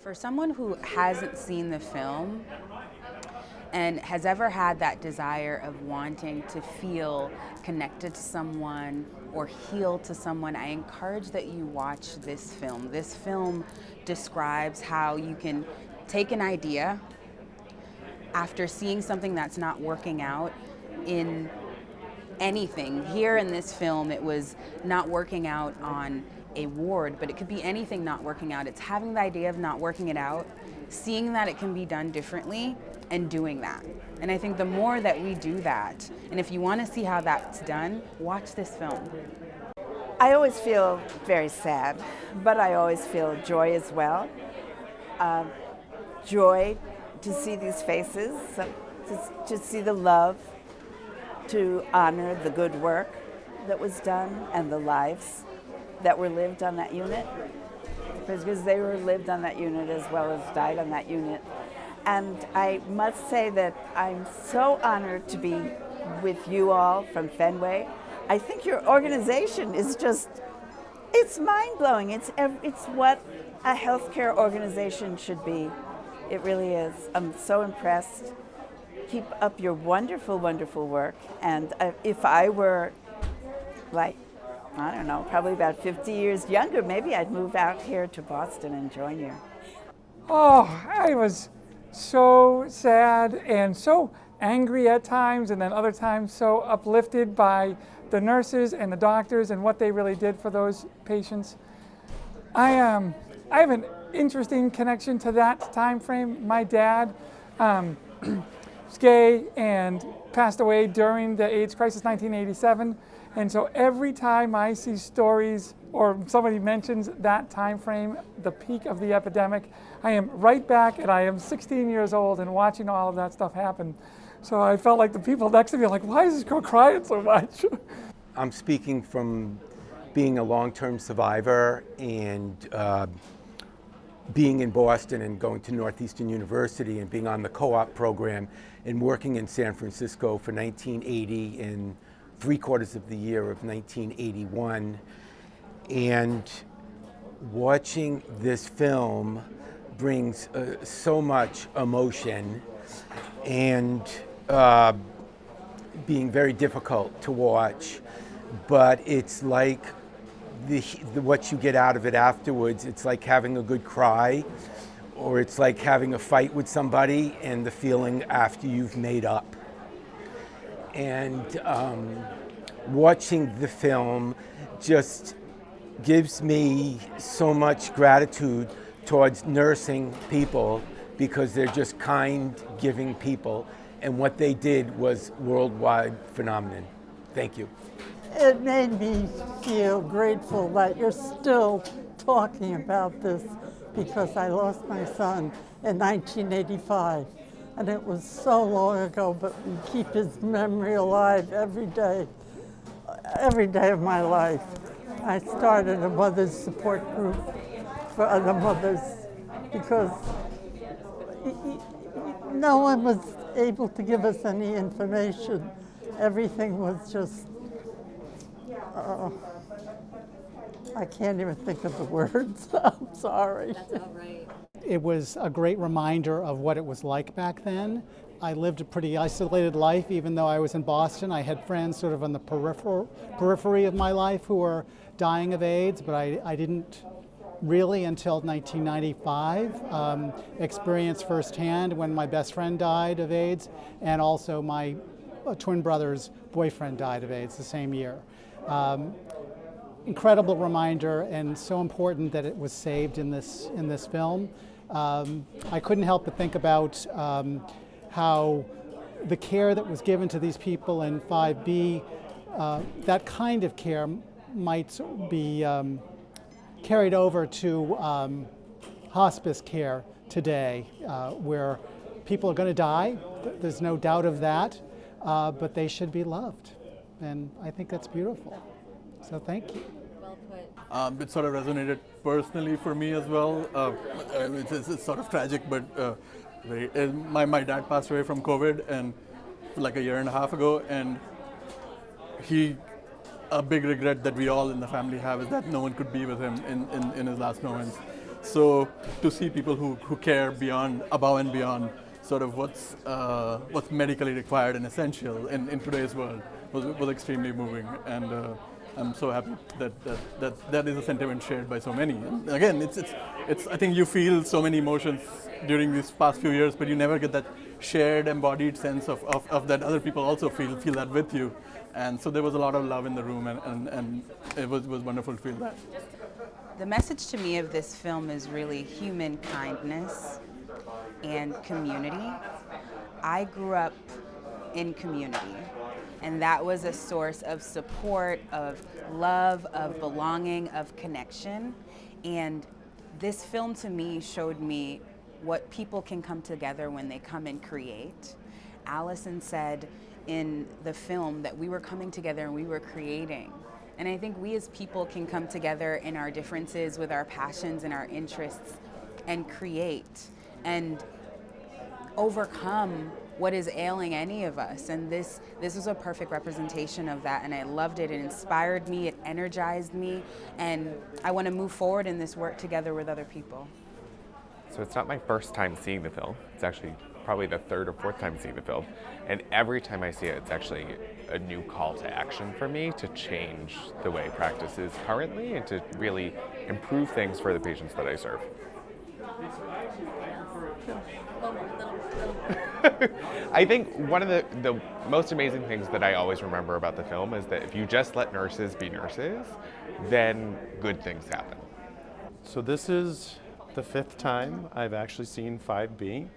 For someone who hasn't seen the film and has ever had that desire of wanting to feel connected to someone or heal to someone, I encourage that you watch this film. This film describes how you can take an idea after seeing something that's not working out in anything. Here in this film, it was not working out on a ward, but it could be anything not working out. It's having the idea of not working it out, seeing that it can be done differently, and doing that. And I think the more that we do that, and if you want to see how that's done, watch this film. I always feel very sad, but I always feel joy as well. Joy to see these faces, to see the love, to honor the good work that was done and the lives that were lived on that unit, because they were lived on that unit as well as died on that unit. And I must say that I'm so honored to be with you all from Fenway. I think your organization is just, it's mind-blowing. It's what a healthcare organization should be. It really is. I'm so impressed. Keep up your wonderful, wonderful work. And if I were like, I don't know, probably about 50 years younger, maybe I'd move out here to Boston and join you. Oh, I was so sad and so angry at times, and then other times so uplifted by the nurses and the doctors and what they really did for those patients. I have an interesting connection to that time frame. My dad was gay and passed away during the AIDS crisis, 1987. And so every time I see stories or somebody mentions that time frame, the peak of the epidemic, I am right back, and I am 16 years old and watching all of that stuff happen. So I felt like the people next to me are like, why is this girl crying so much? I'm speaking from being a long-term survivor and being in Boston and going to Northeastern University and being on the co-op program and working in San Francisco for 1980 and 3/4 of the year of 1981. And watching this film brings so much emotion and being very difficult to watch, but it's like what you get out of it afterwards. It's like having a good cry, or it's like having a fight with somebody and the feeling after you've made up. And watching the film just gives me so much gratitude towards nursing people, because they're just kind, giving people, and what they did was worldwide phenomenon. Thank you. It made me feel grateful that you're still talking about this, because I lost my son in 1985, and it was so long ago, but we keep his memory alive every day of my life. I started a mother's support group for other mothers because no one was able to give us any information. Everything was just, I can't even think of the words. I'm sorry. That's all right. It was a great reminder of what it was like back then. I lived a pretty isolated life, even though I was in Boston. I had friends sort of on the periphery of my life who were dying of AIDS, but I didn't really until 1995 experience firsthand when my best friend died of AIDS, and also my twin brother's boyfriend died of AIDS the same year. Incredible reminder, and so important that it was saved in this film. I couldn't help but think about how the care that was given to these people in 5B, that kind of care might be carried over to hospice care today, where people are going to die. There's no doubt of that, but they should be loved. And I think that's beautiful. So thank you. Well put. It sort of resonated personally for me as well. It's sort of tragic, but my dad passed away from COVID and like a year and a half ago, and a big regret that we all in the family have is that no one could be with him in his last moments. So to see people who care beyond, above and beyond sort of what's medically required and essential in today's world was extremely moving, and I'm so happy that is a sentiment shared by so many. And again, it's I think you feel so many emotions during these past few years, but you never get that shared, embodied sense of that other people also feel that with you. And so there was a lot of love in the room, and it was wonderful to feel that. The message to me of this film is really human kindness and community. I grew up in community, and that was a source of support, of love, of belonging, of connection. And this film to me showed me what people can come together when they come and create. Allison said in the film that we were coming together and we were creating. And I think we as people can come together in our differences with our passions and our interests and create and overcome what is ailing any of us. And this was a perfect representation of that, and I loved it. It inspired me, it energized me, and I want to move forward in this work together with other people. So it's not my first time seeing the film. It's actually probably the third or fourth time seeing the film. And every time I see it, it's actually a new call to action for me to change the way practice is currently and to really improve things for the patients that I serve. I think one of the most amazing things that I always remember about the film is that if you just let nurses be nurses, then good things happen. So this is the fifth time I've actually seen 5B.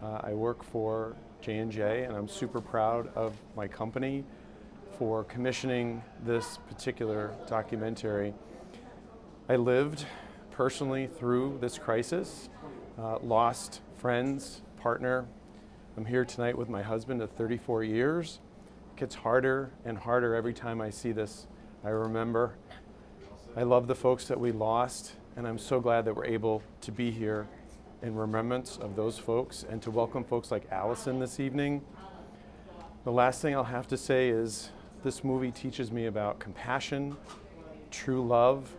I work for J&J, and I'm super proud of my company for commissioning this particular documentary. I lived personally through this crisis, lost friends, partner. I'm here tonight with my husband of 34 years. It gets harder and harder every time I see this. I remember. I love the folks that we lost, and I'm so glad that we're able to be here in remembrance of those folks and to welcome folks like Allison this evening. The last thing I'll have to say is this movie teaches me about compassion, true love,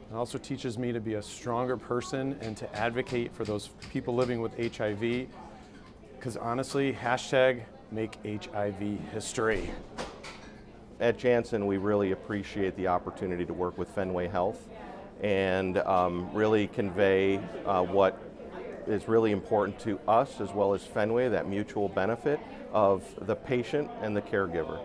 and also teaches me to be a stronger person and to advocate for those people living with HIV, because honestly, hashtag make HIV history. At Janssen, we really appreciate the opportunity to work with Fenway Health and really convey what is really important to us as well as Fenway, that mutual benefit of the patient and the caregiver.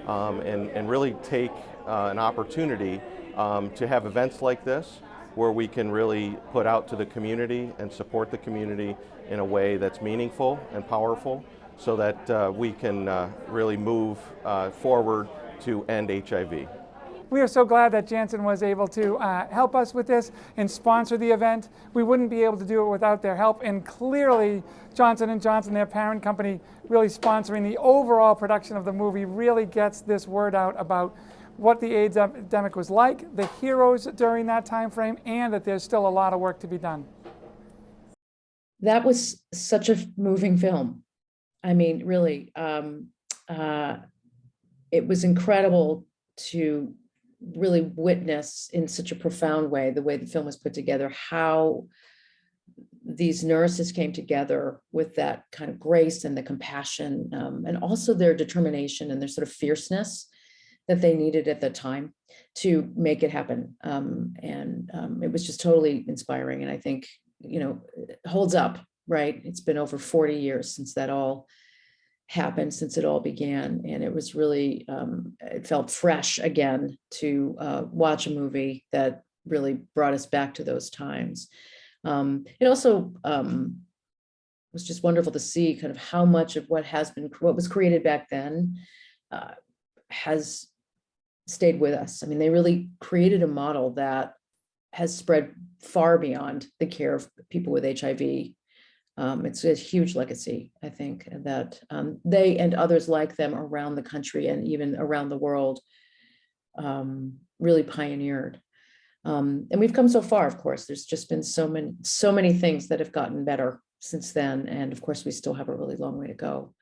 And really take an opportunity to have events like this where we can really put out to the community and support the community in a way that's meaningful and powerful so that we can really move forward to end HIV. We are so glad that Janssen was able to help us with this and sponsor the event. We wouldn't be able to do it without their help, and clearly Johnson & Johnson, their parent company, really sponsoring the overall production of the movie really gets this word out about what the AIDS epidemic was like, the heroes during that time frame, and that there's still a lot of work to be done. That was such a moving film. I mean, really, it was incredible to really witness in such a profound way, the way the film was put together, how these nurses came together with that kind of grace and the compassion, and also their determination and their sort of fierceness that they needed at the time to make it happen. It was just totally inspiring. And I think, it holds up, right? It's been over 40 years since that all happened, since it all began. And it was really, it felt fresh again to watch a movie that really brought us back to those times. It also was just wonderful to see kind of how much of what was created back then has stayed with us. I mean, they really created a model that has spread far beyond the care of people with HIV. It's a huge legacy, I think, that they and others like them around the country and even around the world really pioneered. And we've come so far, of course. There's just been so many things that have gotten better since then. And of course, we still have a really long way to go.